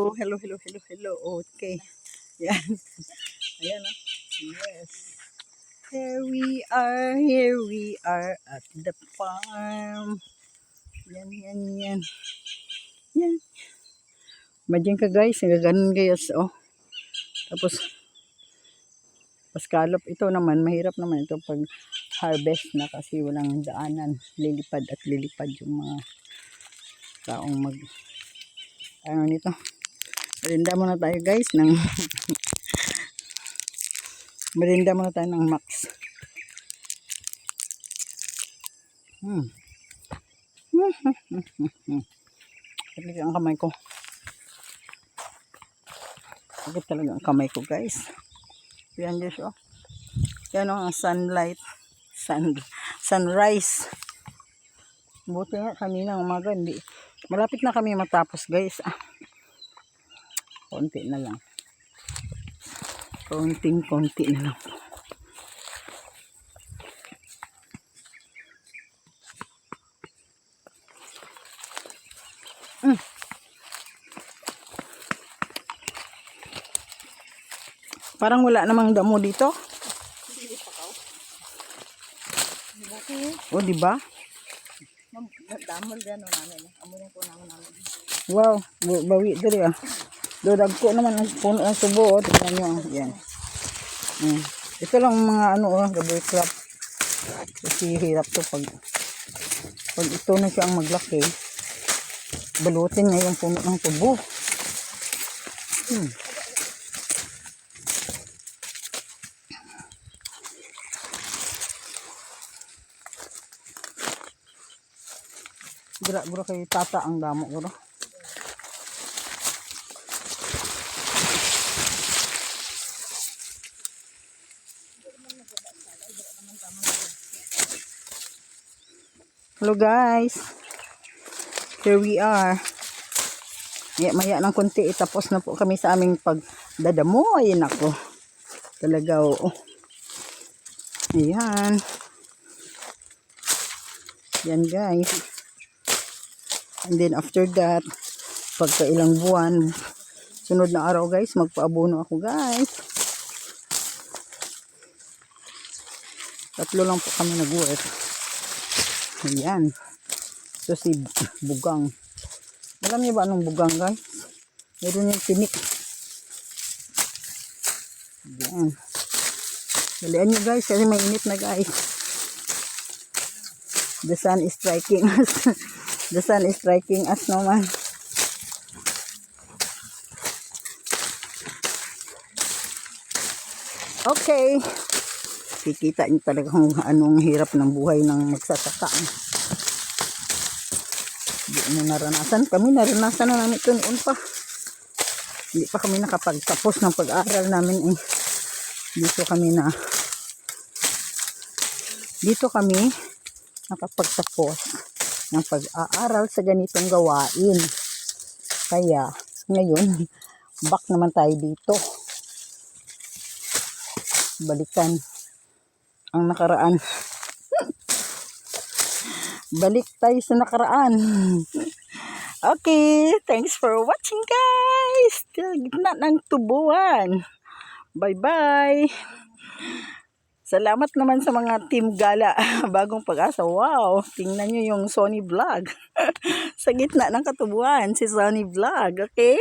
Hello. Okay. Yan. Ayan o. Yes. Here we are at the farm. Yan. Yan. Imagine ka guys, nagaganon guys, oh. Tapos, paskalop ito naman, mahirap naman ito pag harvest na kasi walang daanan. Lilipad yung mga taong ano nito. Merinda muna tayo guys ng merinda muna tayo ng Max. Sakit ang kamay ko. Sakit talaga ang kamay ko guys. Yan guys oh. Yan oh, ang sunrise. Buti nga kanina umaga hindi. Malapit na kami matapos guys. Konti na lang. Konti na lang. Parang wala namang damo dito. Oh, di ba? Damol gano namin. Amunin ko namin. Wow, bawi diri ah. Dodag ko naman ang puno ng tubo, oh. Tingnan niyo, yan. Ito lang mga ano oh, gaboy crop. Kasi hirap to pag ito na siya ang maglaki. Balutin niya yung puno ng tubo. Gura kay tata ang damo ko. Hello guys. Here we are. Maya ng konti tapos na po kami sa aming pagdadamo. Ayun ako. Talaga oo. Ayan. Yan guys. And then after that, pagka ilang buwan, sunod na araw guys, magpaabono ako guys. 3 lang po kami nag-work. Ayan. So si bugang. Alam niyo ba anong bugang guys? Meron yung tinik. Ayan. Dalian nyo guys, kasi may init na guys. The sun is striking us. The sun is striking us naman. Okay. Kikita niyo talaga kung anong hirap ng buhay ng magsasaka. Hindi mo naranasan. Kami naranasan na namin ito noon pa. Hindi pa kami nakapagtapos ng pag-aaral namin. Dito kami nakapagtapos ng pag-aaral sa ganitong gawain. Kaya ngayon, back naman tayo dito. Balikan ang nakaraan. Balik tayo sa nakaraan. Okay, thanks for watching guys. Gitna ng tubuan. Bye-bye. Salamat naman sa mga Team Gala. Bagong Pag-asa. Wow, tingnan nyo yung Sony Vlog. Sa gitna ng katubuan, si Sony Vlog. Okay?